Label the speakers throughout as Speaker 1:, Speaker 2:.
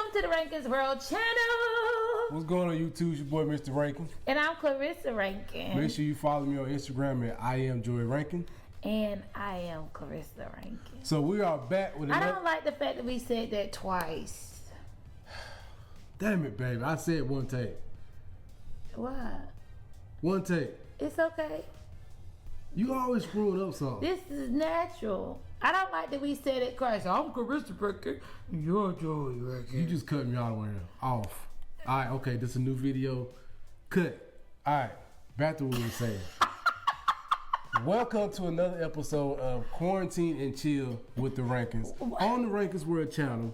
Speaker 1: Welcome to the Rankins World Channel.
Speaker 2: What's going on YouTube? It's your boy Mr. Rankin.
Speaker 1: And I'm Clarissa Rankin.
Speaker 2: Make sure you follow me on Instagram at I am Joy Rankin.
Speaker 1: And I am Clarissa Rankin.
Speaker 2: So we are back with another...
Speaker 1: I don't like the fact that we said that twice.
Speaker 2: Damn it, baby. I said one take.
Speaker 1: What?
Speaker 2: One take.
Speaker 1: It's okay.
Speaker 2: You always screwing up something.
Speaker 1: This is natural. I don't like that we said it twice. I'm Clarissa Rankin. You're Joy Rankin.
Speaker 2: You just cut me all the way off. Alright, okay. This is a new video. Cut. Alright. Back to what we were saying. Welcome to another episode of Quarantine and Chill with the Rankins on the Rankins World Channel.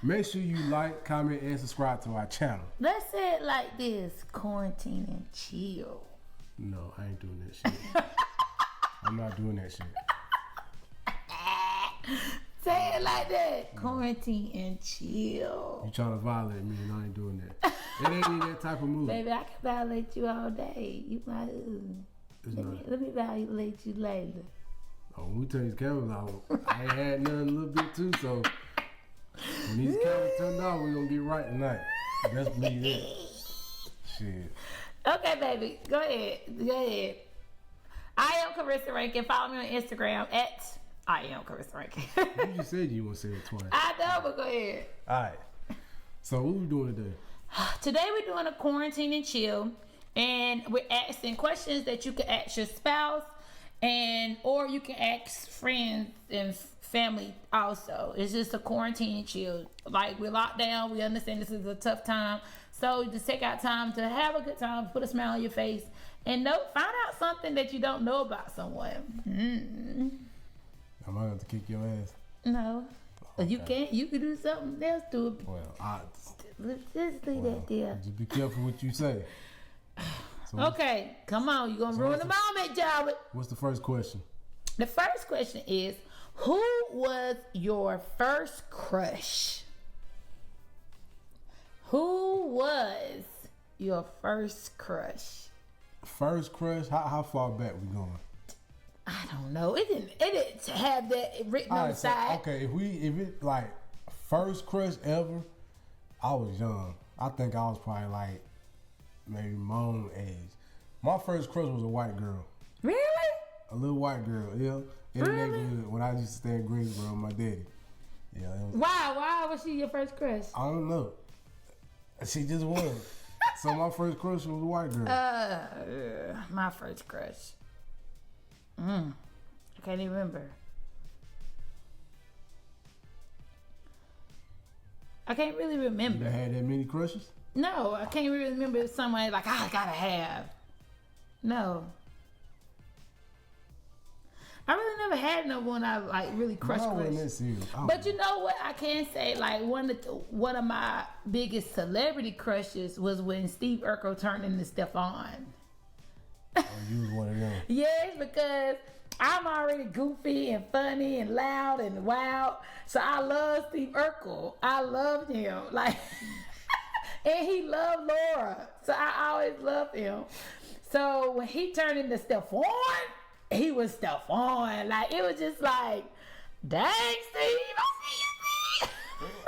Speaker 2: Make sure you like, comment, and subscribe to our channel.
Speaker 1: Let's say it like this: Quarantine and chill.
Speaker 2: No, I ain't doing that shit. I'm not doing that shit.
Speaker 1: Say it like that: Quarantine and chill.
Speaker 2: You trying to violate me, and I ain't doing that. It ain't even that type of movie.
Speaker 1: Baby, I can violate you all day. You might. Let me violate you later.
Speaker 2: Oh, when we turn these cameras off, I ain't had nothing a little bit too, so when these cameras turned off, we gonna get right tonight. Just believe that. Shit.
Speaker 1: Okay, baby. Go ahead. I am Clarissa Rankin. Follow me on Instagram at I am Clarissa Rankin.
Speaker 2: You just said you want to say it twice.
Speaker 1: I know, but go ahead.
Speaker 2: Alright. So what we doing today?
Speaker 1: Today we're doing a quarantine and chill. And we're asking questions that you can ask your spouse or you can ask friends and family also. It's just a quarantine and chill. Like, we're locked down. We understand this is a tough time. So just take out time to have a good time, put a smile on your face, and find out something that you don't know about someone.
Speaker 2: Am I going to have to kick your ass?
Speaker 1: No. Okay. You can do something else to it.
Speaker 2: Well,
Speaker 1: let's just leave that there.
Speaker 2: Just be careful what you say. So
Speaker 1: okay, come on. You're going to ruin the moment, Joey.
Speaker 2: What's the first question?
Speaker 1: The first question is, who was your first crush? Who was your first crush?
Speaker 2: First crush? How far back we going?
Speaker 1: I don't know. It didn't have that written on the side.
Speaker 2: Okay, if it like first crush ever, I was young. I think I was probably like maybe my own age. My first crush was a white girl.
Speaker 1: Really?
Speaker 2: A little white girl, yeah. In the neighborhood when I used to stay in Greensboro with my daddy. Yeah.
Speaker 1: Why was she your first crush?
Speaker 2: I don't know. She just was. So my first crush was a white girl.
Speaker 1: My first crush. I can't even remember. I can't really remember.
Speaker 2: You had that many crushes?
Speaker 1: No, I can't really remember somebody like I gotta have. No. I really never had no one I like really crushed. But you know what? I can say like one of my biggest celebrity crushes was when Steve Urkel turned into Stephon.
Speaker 2: Oh, you was one of them.
Speaker 1: Yes, because I'm already goofy and funny and loud and wild. So I love Steve Urkel. I loved him. Like and he loved Laura. So I always loved him. So when he turned into Stephon, he was Stephon. Like, it was just like, dang, Steve, I see you, Steve.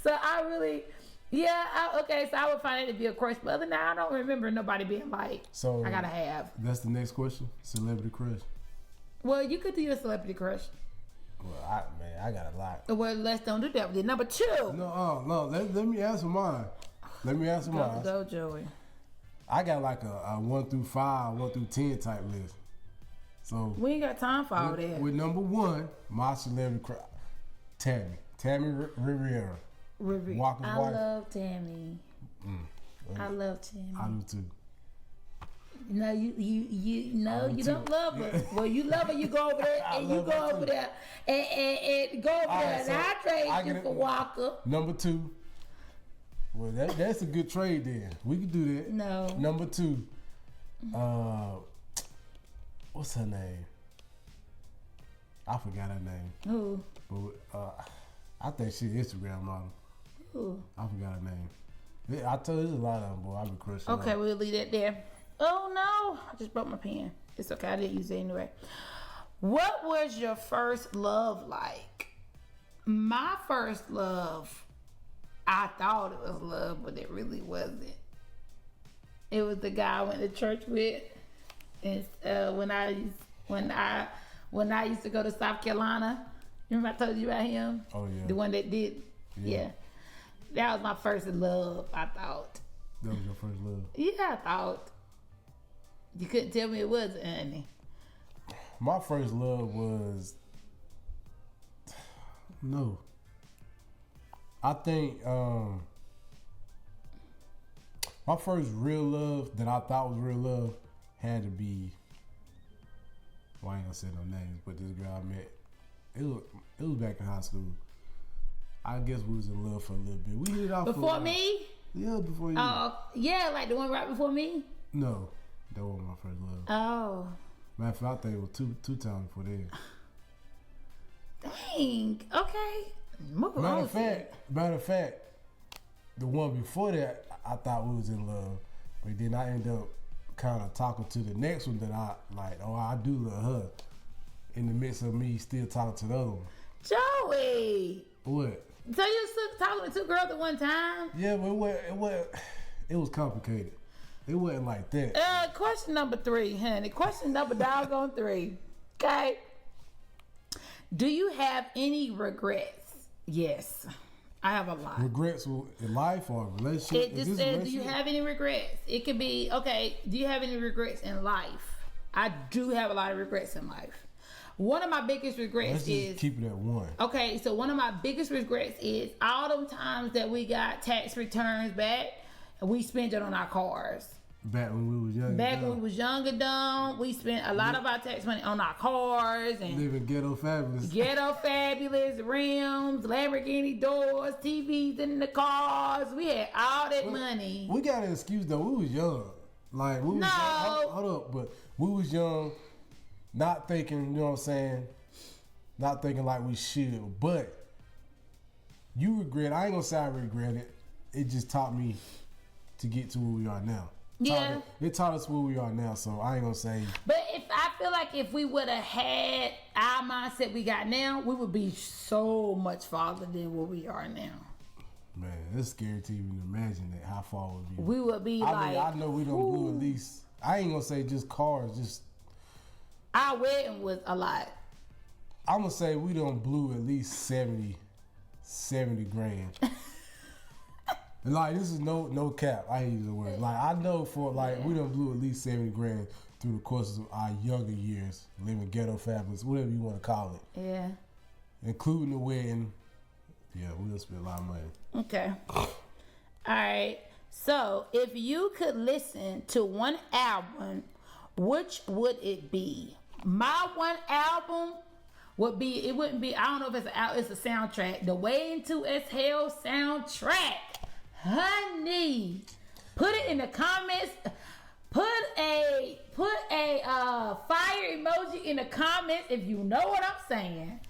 Speaker 1: So I really, so I would find it to be a crush. But other than that, I don't remember nobody being like, I gotta have.
Speaker 2: That's the next question? Celebrity crush?
Speaker 1: Well, you could do your celebrity crush.
Speaker 2: Well, I got a lot.
Speaker 1: Well, let's don't do that with it. Number 2.
Speaker 2: No, let me answer mine.
Speaker 1: Go, Joey.
Speaker 2: I got like a 1 through 5, 1 through 10 type list. So
Speaker 1: we ain't got time for all that.
Speaker 2: With number 1, my celebrity crush, Tammy Rivera. Walker's wife.
Speaker 1: I love Tammy. I love Tammy.
Speaker 2: I do too.
Speaker 1: No, you don't love her. Well, you love her. You go over there and you go over there and go over there and I trade you for Walker.
Speaker 2: Number 2. Well, that's a good trade then. We could do that.
Speaker 1: No.
Speaker 2: Number 2. What's her name? I forgot her name.
Speaker 1: Who?
Speaker 2: But I think she's an Instagram model.
Speaker 1: Who?
Speaker 2: I forgot her name. I told you there's a lot of them, boy. I be crushing.
Speaker 1: Okay, we'll leave that there. Oh no, I just broke my pen. It's okay, I didn't use it anyway. What was your first love like? My first love, I thought it was love, but it really wasn't. It was the guy I went to church with, and when I used to go to South Carolina. Remember I told you about him?
Speaker 2: Oh yeah.
Speaker 1: The one that did. Yeah. That was my first love. I thought.
Speaker 2: That was your first love.
Speaker 1: Yeah, I thought. You couldn't tell me it wasn't, honey.
Speaker 2: My first love was no. I think my first real love that I thought was real love had to be. Well, I ain't gonna say no names, but this girl I met, it was back in high school. I guess we was in love for a little bit. We hit it off
Speaker 1: before me.
Speaker 2: Yeah, before you.
Speaker 1: Oh, yeah, like the one right before me.
Speaker 2: No, that wasn't my first love.
Speaker 1: Oh.
Speaker 2: Matter of fact, I think it was two times before that.
Speaker 1: Dang. Okay.
Speaker 2: Matter of fact, the one before that, I thought we was in love, but then I ended up kind of talking to the next one that I like. Oh, I do love her. In the midst of me still talking to the other one.
Speaker 1: Joey.
Speaker 2: What?
Speaker 1: So you was talking to two girls at one time?
Speaker 2: Yeah, but it was complicated. It wasn't like that.
Speaker 1: Question number 3, honey. Question number doggone 3. Okay. Do you have any regrets? Yes. I have a lot.
Speaker 2: Regrets in life or relationship?
Speaker 1: It just says, do you have any regrets? It could be, okay, do you have any regrets in life? I do have a lot of regrets in life. One of my biggest regrets is...
Speaker 2: keep it at one.
Speaker 1: Okay, so one of my biggest regrets is all them times that we got tax returns back, and we spent it on our cars.
Speaker 2: Back when we was young.
Speaker 1: Back when we was young and dumb, we spent a lot of our tax money on our cars and
Speaker 2: living ghetto fabulous.
Speaker 1: Ghetto fabulous, rims, Lamborghini doors, TVs in the cars. We had all that money.
Speaker 2: We got an excuse though. We was young. Like we was young. Hold up, but we was young, not thinking. You know what I'm saying? Not thinking like we should. But you regret. I ain't gonna say I regret it. It just taught me to get to where we are now.
Speaker 1: Yeah.
Speaker 2: It taught us where we are now, so I ain't gonna say.
Speaker 1: But I feel like if we would have had our mindset we got now, we would be so much farther than where we are now.
Speaker 2: Man, it's scary to even imagine that how far we'd be.
Speaker 1: We would be
Speaker 2: I know we don't blew at least. I ain't gonna say just cars, just.
Speaker 1: Our wedding was a lot.
Speaker 2: I'm gonna say we don't blew at least 70 grand. Like, this is no cap. I use the word. Like, I know for, like, we done blew at least 70 grand through the course of our younger years, living ghetto fabulous, whatever you want to call it.
Speaker 1: Yeah.
Speaker 2: Including the wedding. Yeah, we done spent a lot of money.
Speaker 1: Okay. All right. So, if you could listen to one album, which would it be? My one album would be, it wouldn't be, I don't know if it's a soundtrack. The Way Into Exhale soundtrack. Honey, put it in the comments. Put a fire emoji in the comments if you know what I'm saying.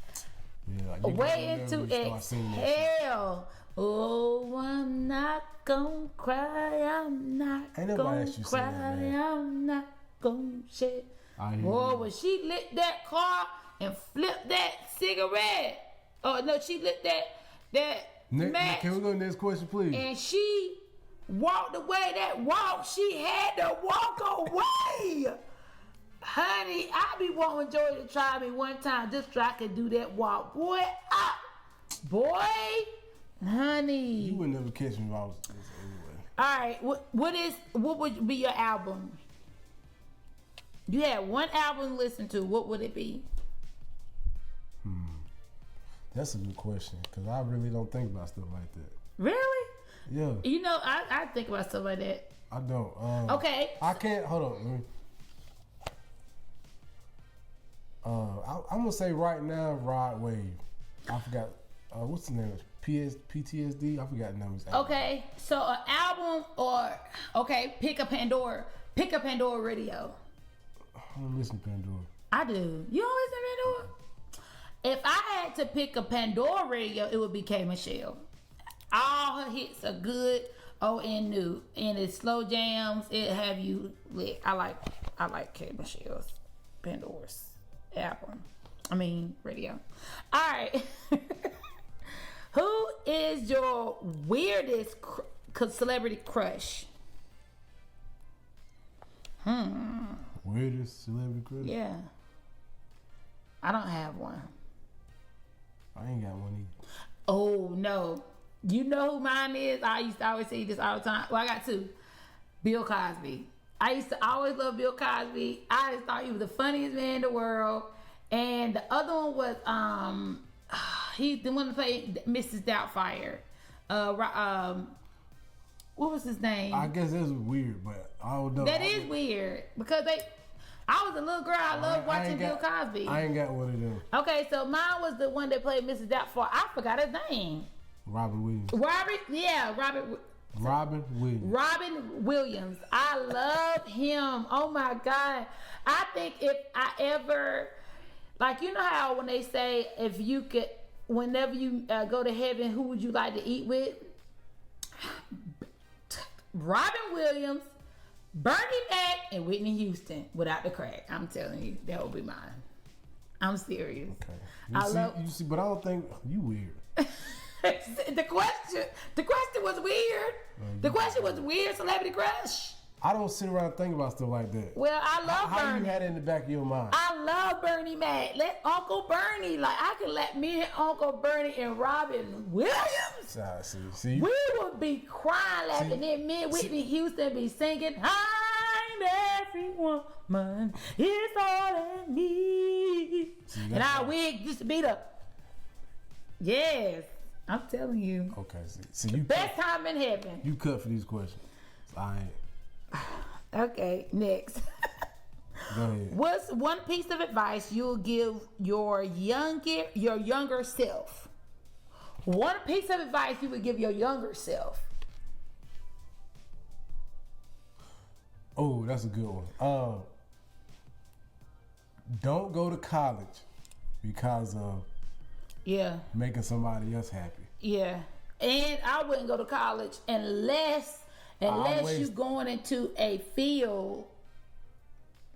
Speaker 2: Yeah,
Speaker 1: Way Into Exhale. Oh, I'm not gonna cry. I'm not gonna cry. I'm not gonna shed. Oh, when she lit that car and flipped that cigarette. Oh no, she lit that.
Speaker 2: Can we go to the next question, please?
Speaker 1: And she walked away. That walk, she had to walk away. Honey, I be wanting Joey to try me one time just so I could do that walk. Boy, honey.
Speaker 2: You would never catch me if I was anyway.
Speaker 1: All right, what would be your album? You had one album to listen to. What would it be?
Speaker 2: That's a good question, because I really don't think about stuff like that.
Speaker 1: Really?
Speaker 2: Yeah.
Speaker 1: You know, I think about stuff like that.
Speaker 2: I don't.
Speaker 1: Okay.
Speaker 2: I can't. Hold on. I'm going to say right now, Rod Wave. I forgot. What's the name? PTSD? I forgot the name of his album.
Speaker 1: Okay. So, an album or, okay, pick a Pandora. Pick a Pandora radio.
Speaker 2: I don't listen to Pandora.
Speaker 1: I do. You don't listen to Pandora? If I had to pick a Pandora radio, it would be K. Michelle. All her hits are good, and new. And it's slow jams. It have you lit. I like K. Michelle's Pandora's album. Radio. All right. Who is your weirdest celebrity crush?
Speaker 2: Weirdest celebrity crush?
Speaker 1: Yeah. I don't have one.
Speaker 2: I ain't got one either.
Speaker 1: Oh, no. You know who mine is? I used to always say this all the time. Well, I got two. Bill Cosby. I used to always love Bill Cosby. I just thought he was the funniest man in the world. And the other one was, he's the one that played Mrs. Doubtfire. What was his name?
Speaker 2: I guess that's weird, but I don't know.
Speaker 1: That is weird because I was a little girl. I loved watching Bill Cosby.
Speaker 2: I ain't got one of them.
Speaker 1: Okay, so mine was the one that played Mrs. Doubtfire. I forgot his name.
Speaker 2: Robin Williams.
Speaker 1: Robin Williams. I love him. Oh my God. I think if I ever, like, you know how when they say if you could, whenever you go to heaven, who would you like to eat with? Robin Williams, Bernie Mac, and Whitney Houston without the crack. I'm telling you, that would be mine. I'm serious.
Speaker 2: Okay. You see, but I don't think you weird.
Speaker 1: The question was weird. The question was weird celebrity crush.
Speaker 2: I don't sit around and think about stuff like that.
Speaker 1: Well, I love Bernie.
Speaker 2: How you had it in the back of your mind?
Speaker 1: I love Bernie Mac. Let Uncle Bernie, like I can let me and Uncle Bernie and Robin Williams.
Speaker 2: See.
Speaker 1: We would be crying laughing. Then me and Whitney Houston be singing, I'm every woman, it's all I need. And our wig used to be the, yes, I'm telling you.
Speaker 2: Okay, see you
Speaker 1: best time in heaven.
Speaker 2: You cut for these questions. I ain't.
Speaker 1: Okay, next.
Speaker 2: Go ahead.
Speaker 1: What's one piece of advice you'll give your younger self? One piece of advice you would give your younger self.
Speaker 2: Oh, that's a good one. Don't go to college because of making somebody else happy.
Speaker 1: Yeah, and I wouldn't go to college unless you're going into a field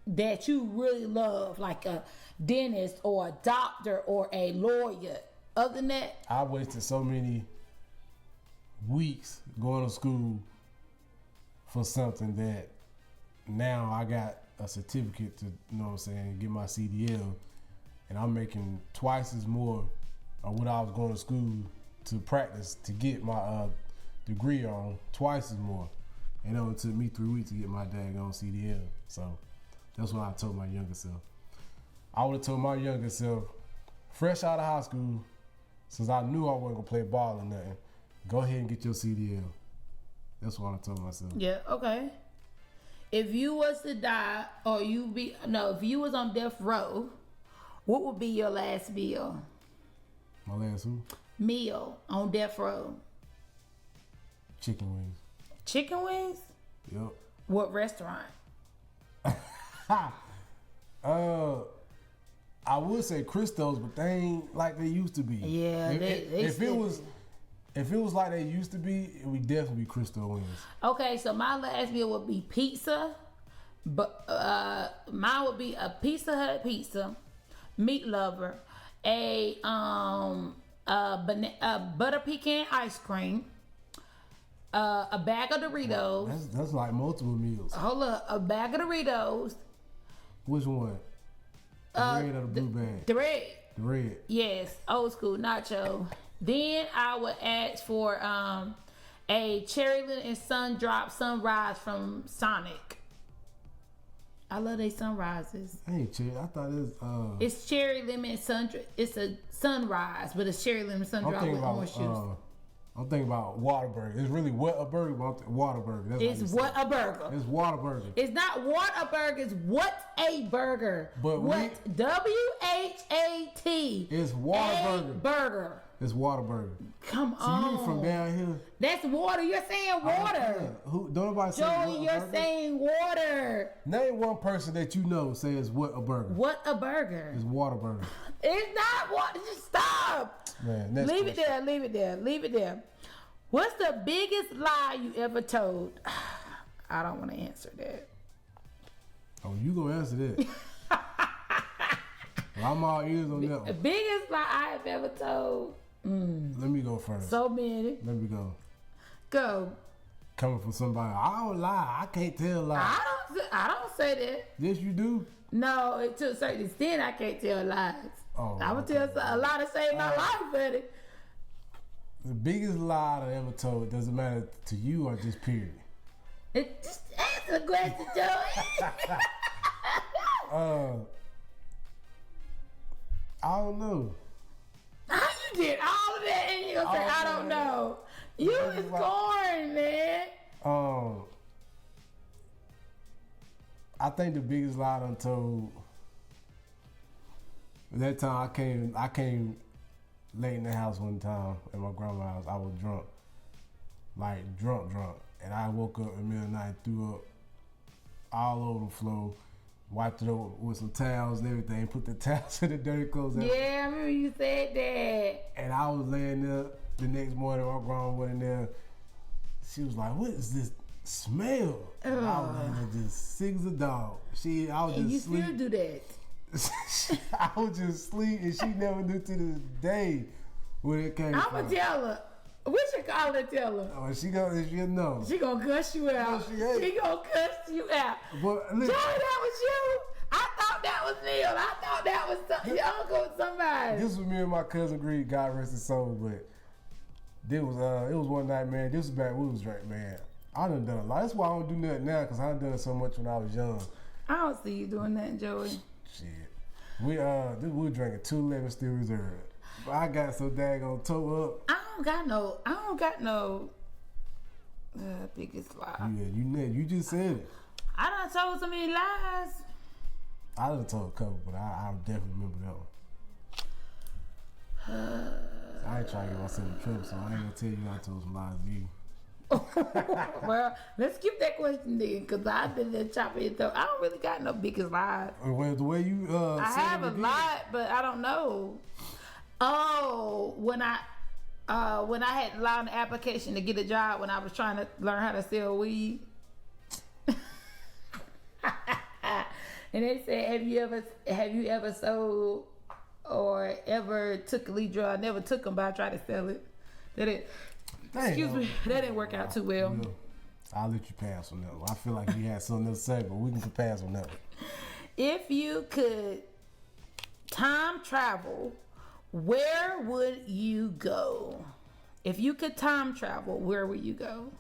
Speaker 1: that you really love, like a dentist or a doctor or a lawyer. Other than that,
Speaker 2: I wasted so many weeks going to school for something that now I got a certificate to, you know what I'm saying, get my CDL, and I'm making twice as more of what I was going to school to practice to get my degree on, twice as more. And it only took me 3 weeks to get my daggone CDL. So that's what I told my younger self. I would have told my younger self, fresh out of high school, since I knew I wasn't going to play ball or nothing, go ahead and get your CDL. That's what I told myself.
Speaker 1: Yeah, okay. If you was to die, or if you was on death row, what would be your last meal?
Speaker 2: My last who?
Speaker 1: Meal on death row.
Speaker 2: Chicken wings.
Speaker 1: Chicken wings?
Speaker 2: Yep.
Speaker 1: What restaurant?
Speaker 2: I would say Christos, but they ain't like they used to be.
Speaker 1: Yeah,
Speaker 2: if it was like they used to be, it would definitely be Christos wings.
Speaker 1: Okay, so my last meal would be pizza, but mine would be a Pizza Hut pizza, meat lover, a butter pecan ice cream, a bag of Doritos.
Speaker 2: That's like multiple meals.
Speaker 1: Hold up, a bag of Doritos.
Speaker 2: Which one? The red or the blue bag?
Speaker 1: The red.
Speaker 2: The red.
Speaker 1: Yes, old school nacho. Then I would ask for a cherry lemon and sunrise from Sonic. I love their sunrises.
Speaker 2: I ain't cherry. I thought it was.
Speaker 1: It's cherry lemon and sunrise. It's a sunrise, but it's cherry lemon sunrise with orange juice.
Speaker 2: I'm thinking about Whataburger. It's really what a burger, but Whataburger.
Speaker 1: It's what a burger.
Speaker 2: It's Whataburger.
Speaker 1: It's not what a burger. It's what a burger.
Speaker 2: But
Speaker 1: what? WHAT.
Speaker 2: It's Whataburger.
Speaker 1: Burger.
Speaker 2: It's Whataburger.
Speaker 1: Come on.
Speaker 2: You from down here?
Speaker 1: That's water. You're saying water.
Speaker 2: Who? Don't nobody say
Speaker 1: Joey, you're
Speaker 2: burger?
Speaker 1: saying water.
Speaker 2: Name one person that you know says what a burger.
Speaker 1: What a burger.
Speaker 2: It's Whataburger.
Speaker 1: It's not water. Just stop.
Speaker 2: Man,
Speaker 1: leave it there. Leave it there. Leave it there. What's the biggest lie you ever told? I don't want to answer that.
Speaker 2: Oh, you gonna answer that? Well, I'm all ears on that one.
Speaker 1: The biggest lie I have ever told.
Speaker 2: Let me go first.
Speaker 1: So many.
Speaker 2: Let me go.
Speaker 1: Go.
Speaker 2: Coming from somebody, I don't lie. I can't tell lies.
Speaker 1: I don't say that.
Speaker 2: Yes, you do.
Speaker 1: No, to a certain extent, I can't tell lies.
Speaker 2: Oh,
Speaker 1: I would tell a lie to save my life, buddy.
Speaker 2: The biggest lie I ever told, doesn't matter to you or just period.
Speaker 1: It just answer the question, Joey.
Speaker 2: I don't know.
Speaker 1: How you did all of that and you gonna say, I don't know. You is corn, man.
Speaker 2: I think the biggest lie I done told, that time I came late in the house one time at my grandma's house. I was drunk. Like drunk. And I woke up in the middle of the night, threw up all over the floor, wiped it over with some towels and everything, put the towels in the dirty clothes.
Speaker 1: Yeah, I remember you said that.
Speaker 2: And I was laying there the next morning, my grandma went in there. She was like, what is this smell? And I was laying there just sick as a dog. I was
Speaker 1: and
Speaker 2: just
Speaker 1: you
Speaker 2: sleep.
Speaker 1: still do that.
Speaker 2: I was just sleep, and she never knew to this day where it came from.
Speaker 1: I'ma tell her. We should call her, tell her.
Speaker 2: Oh, she know.
Speaker 1: She gonna cuss you out.
Speaker 2: No,
Speaker 1: she gonna cuss you out.
Speaker 2: But
Speaker 1: Joey, that was you. I thought that was Neil. I thought that was your uncle, somebody.
Speaker 2: This was me and my cousin Greed, God rest his soul. But it was one night, man. This was back when we was drinking, man. I done a lot. That's why I don't do nothing now, because I done it so much when I was young.
Speaker 1: I don't see you doing that, Joey.
Speaker 2: Shit. We were drinking 211 Still Reserve. But I got so daggone toe up.
Speaker 1: I don't got no biggest lie.
Speaker 2: Yeah, you just said it.
Speaker 1: I done told so many lies.
Speaker 2: I done told a couple, but I definitely remember that one. I ain't trying to get myself in trouble, so I ain't gonna tell you I told some lies to you.
Speaker 1: Well, let's skip that question then, because I've been there chopping it up. I don't really got no biggest lies.
Speaker 2: Well, the way you
Speaker 1: I have a lot, but I don't know. Oh, when I had to lie on the application to get a job when I was trying to learn how to sell weed. And they said, have you ever sold or ever took a lead drug? I never took them, but I tried to sell it. Excuse me, that didn't work out too well.
Speaker 2: Yeah. I'll let you pass on that one. I feel like you had something else to say, but we can pass on that one.
Speaker 1: If you could time travel, where would you go? If you could time travel, where would you go?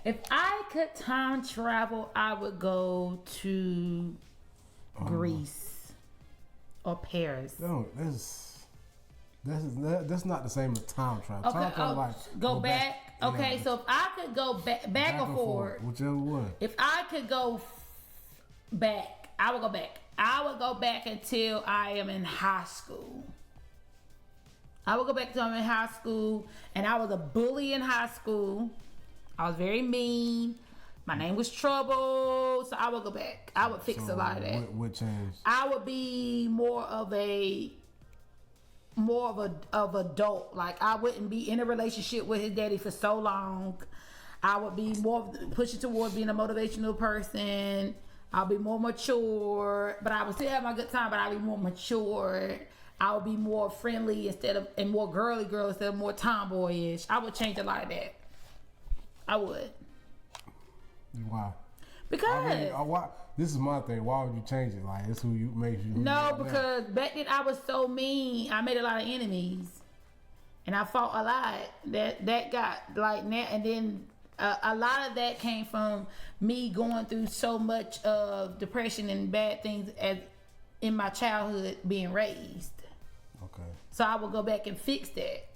Speaker 1: If I could time travel, I would go to Greece or Paris.
Speaker 2: No, that's not the same as time travel.
Speaker 1: Okay,
Speaker 2: time travel like
Speaker 1: go back. Okay,
Speaker 2: yeah.
Speaker 1: So if I could go back or forward,
Speaker 2: whichever one.
Speaker 1: If I could go back, I would go back. I would go back until I am in high school. I would go back until I'm in high school, and I was a bully in high school. I was very mean. My name was Trouble, so I would go back. I would fix a lot of that.
Speaker 2: What changed?
Speaker 1: I would be more of adult. Like, I wouldn't be in a relationship with his daddy for so long. I would be more pushing towards being a motivational person. I'll be more mature, but I would still have my good time, but I'll be more mature. I would be more friendly and more girly girl instead of more tomboyish. I would change a lot of that. I would.
Speaker 2: Why?
Speaker 1: Because
Speaker 2: why? This is my thing. Why would you change it? Like, it's who you make you.
Speaker 1: Because back then I was so mean. I made a lot of enemies, and I fought a lot. That got like that, and then a lot of that came from me going through so much of depression and bad things as in my childhood being raised.
Speaker 2: Okay.
Speaker 1: So I would go back and fix that.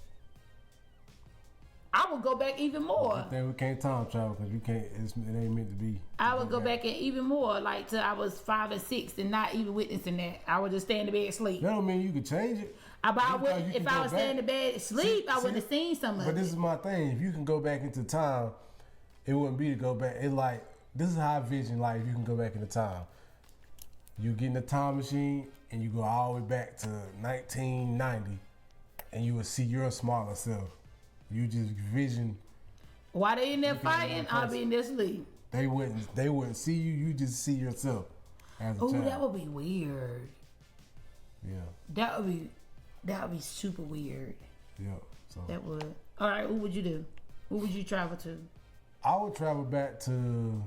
Speaker 1: I would go back even more.
Speaker 2: I think we can't time travel because you can't. It ain't meant to be.
Speaker 1: I would go back and even more, like till I was 5 and 6, and not even witnessing that. I would just stay in the bed sleep.
Speaker 2: That don't mean you could change it.
Speaker 1: But I wouldn't. If I was staying in the bed sleep, I wouldn't have seen some of it.
Speaker 2: But this is my thing. If you can go back into time, it wouldn't be to go back. It like this is how I vision. Like if you can go back into time, you get in the time machine and you go all the way back to 1990, and you would see your smaller self. You just vision.
Speaker 1: While they in there fighting, I'll be in there sleep.
Speaker 2: They wouldn't see you. You just see yourself. as a
Speaker 1: Oh,
Speaker 2: child.
Speaker 1: that would be weird.
Speaker 2: Yeah.
Speaker 1: That would be super weird.
Speaker 2: Yeah. So
Speaker 1: That would. All right, what would you do? What would you travel to?
Speaker 2: I would travel back to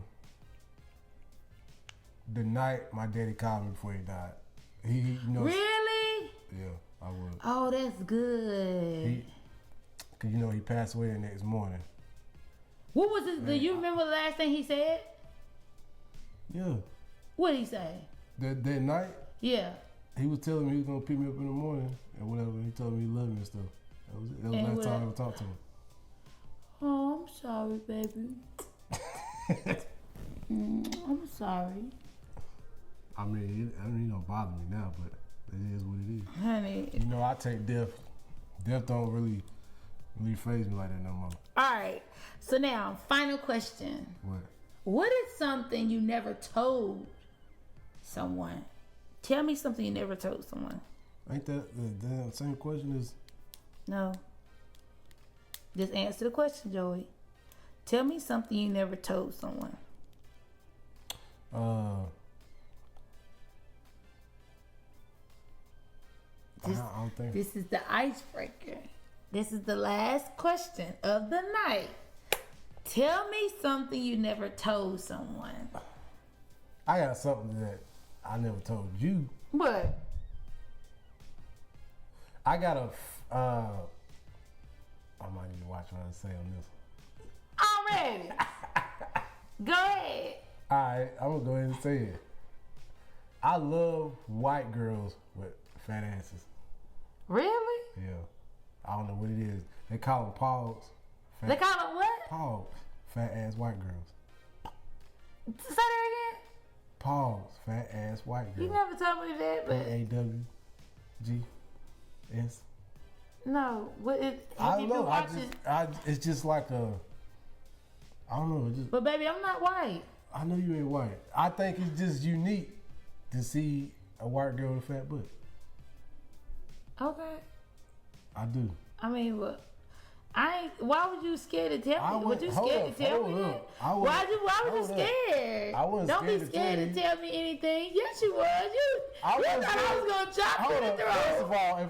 Speaker 2: the night my daddy called me before he died. He you know.
Speaker 1: Really?
Speaker 2: Yeah, I would.
Speaker 1: Oh, that's good.
Speaker 2: Cause he passed away the next morning.
Speaker 1: What was it? Do you remember the last thing he said?
Speaker 2: Yeah.
Speaker 1: What did he say?
Speaker 2: That night,
Speaker 1: Yeah.
Speaker 2: he was telling me he was gonna pick me up in the morning and whatever. He told me he loved me and stuff. That was it. That was the last time I ever talked to him.
Speaker 1: Oh, I'm sorry, baby. I'm sorry.
Speaker 2: I mean, he don't bother me now, but it is what it is.
Speaker 1: Honey.
Speaker 2: I take death. Death don't really faze me like that no more.
Speaker 1: All right. So now, final question.
Speaker 2: What?
Speaker 1: What is something you never told someone? Tell me something you never told someone.
Speaker 2: Ain't that the damn same question as...
Speaker 1: No. Just answer the question, Joey. Tell me something you never told someone.
Speaker 2: I don't think...
Speaker 1: This is the icebreaker. This is the last question of the night. Tell me something you never told someone.
Speaker 2: I got something that I never told you.
Speaker 1: What?
Speaker 2: I got a... I might need to watch what I say on this one.
Speaker 1: Already. Go ahead.
Speaker 2: Alright, I'm going to go ahead and say it. I love white girls with fat asses.
Speaker 1: Really?
Speaker 2: Yeah. I don't know what it is. They call them pogs.
Speaker 1: They call them what?
Speaker 2: Pogs. Fat ass white girls.
Speaker 1: Say that again.
Speaker 2: Pogs. Fat ass white girls.
Speaker 1: You never told me that, but
Speaker 2: P-A-W-G-S.
Speaker 1: no. What is?
Speaker 2: I don't know. It's just like a... I don't know. It's just,
Speaker 1: But baby, I'm not white.
Speaker 2: I know you ain't white. I think it's just unique to see a white girl with a fat butt.
Speaker 1: Okay.
Speaker 2: I do.
Speaker 1: I mean, what? Why would you scared to tell me? Would you scared to tell me that? Why was you scared?
Speaker 2: I wasn't
Speaker 1: Don't be
Speaker 2: scared
Speaker 1: scared to tell me anything. Yes, you was. You thought I was gonna chop you in the throat.
Speaker 2: First of all,
Speaker 1: you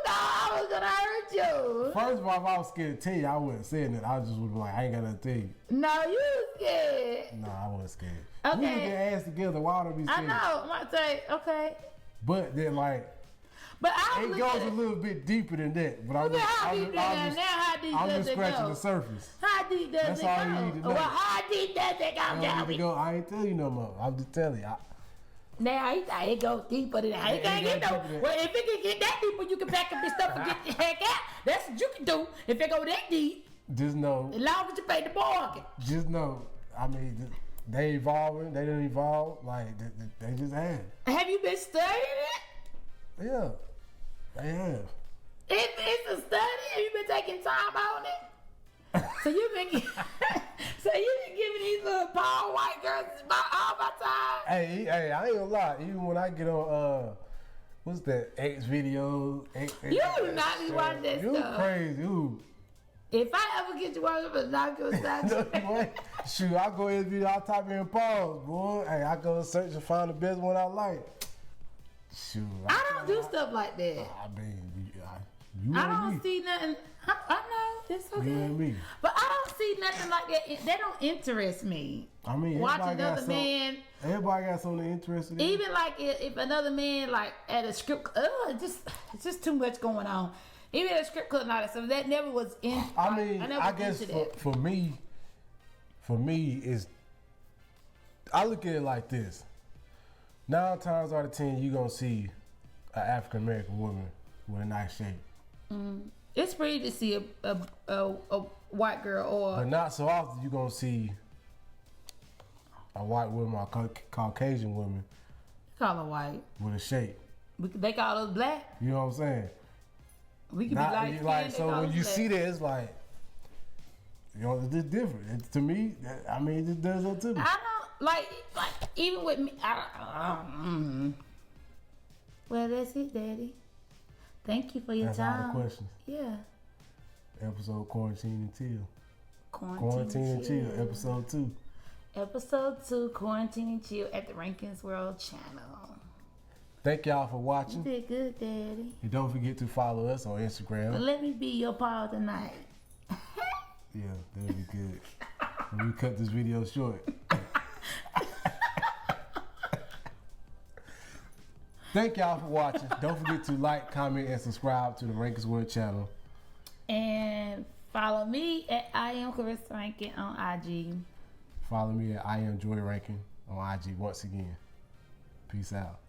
Speaker 1: thought I was gonna hurt you.
Speaker 2: First of all, if I was scared to tell you, I wouldn't say it. I just would be like, I ain't got nothing to tell you.
Speaker 1: No, you was scared.
Speaker 2: No, I wasn't scared.
Speaker 1: Okay.
Speaker 2: We can get ass together. Why would I be scared?
Speaker 1: I know. I'm about to say, okay.
Speaker 2: But then, like,
Speaker 1: but I
Speaker 2: it goes a little bit deeper than that. But
Speaker 1: how deep
Speaker 2: I'm just scratching the surface.
Speaker 1: How deep does
Speaker 2: That's
Speaker 1: it
Speaker 2: all
Speaker 1: go?
Speaker 2: you need to know.
Speaker 1: Well, how deep does it go,
Speaker 2: I ain't telling you no more. I'm just telling you.
Speaker 1: Now it goes deeper than that. It can't get no. Well, if it can get that deep, you can pack up your stuff and get the heck out. That's what you can do. If it go that deep,
Speaker 2: just know.
Speaker 1: as long as you pay the bargain.
Speaker 2: Just know. I mean, they evolving. They didn't evolve. Like they just have.
Speaker 1: Have you been studying it?
Speaker 2: Yeah. They have.
Speaker 1: It's a study. Have you been taking time on it? So you've been giving these little Paul white girls all my time.
Speaker 2: Hey, I ain't gonna lie. Even when I get on what's that X video?
Speaker 1: You do not be watching that
Speaker 2: you
Speaker 1: stuff.
Speaker 2: You crazy? Ooh.
Speaker 1: If I ever get you watching, I'm not gonna stop you.
Speaker 2: No, shoot, I go in the video, I type in pause, boy. Hey, I go search and find the best one I like. Shoot,
Speaker 1: I don't do stuff like that.
Speaker 2: I mean,
Speaker 1: I don't see nothing. I know it's okay.
Speaker 2: You and me.
Speaker 1: But I don't see nothing like that. That don't interest me.
Speaker 2: I mean,
Speaker 1: watching another man.
Speaker 2: Everybody got something interesting.
Speaker 1: Even like if another man like at a strip club, it's just too much going on. Even at a strip club and all that stuff, that never was in.
Speaker 2: I mean, I guess for me is I look at it like this. 9 times out of 10, you gonna see an African American woman with a nice shape.
Speaker 1: It's pretty to see a white girl
Speaker 2: but not so often you gonna see a white woman or a Caucasian woman.
Speaker 1: Call her white
Speaker 2: with a shape.
Speaker 1: They call us black.
Speaker 2: You know what I'm saying?
Speaker 1: We can be like
Speaker 2: so when you see that, it's like, it's just different. To me, I mean, it just does that to me.
Speaker 1: I don't like even with me. Well, that's it, Daddy. Thank you for your time.
Speaker 2: All the questions.
Speaker 1: Yeah.
Speaker 2: Episode Quarantine and Chill.
Speaker 1: Quarantine and
Speaker 2: Chill. Episode 2.
Speaker 1: Episode 2, Quarantine and Chill at the Rankins World channel.
Speaker 2: Thank y'all for watching.
Speaker 1: You did good, Daddy.
Speaker 2: And don't forget to follow us on Instagram.
Speaker 1: But let me be your paw tonight.
Speaker 2: Yeah, that'll be good. When we cut this video short. Thank y'all for watching. Don't forget to like, comment, and subscribe to the Rankins World channel.
Speaker 1: And follow me at I am Clarissa Rankin on IG.
Speaker 2: Follow me at I am Joy Rankin on IG once again. Peace out.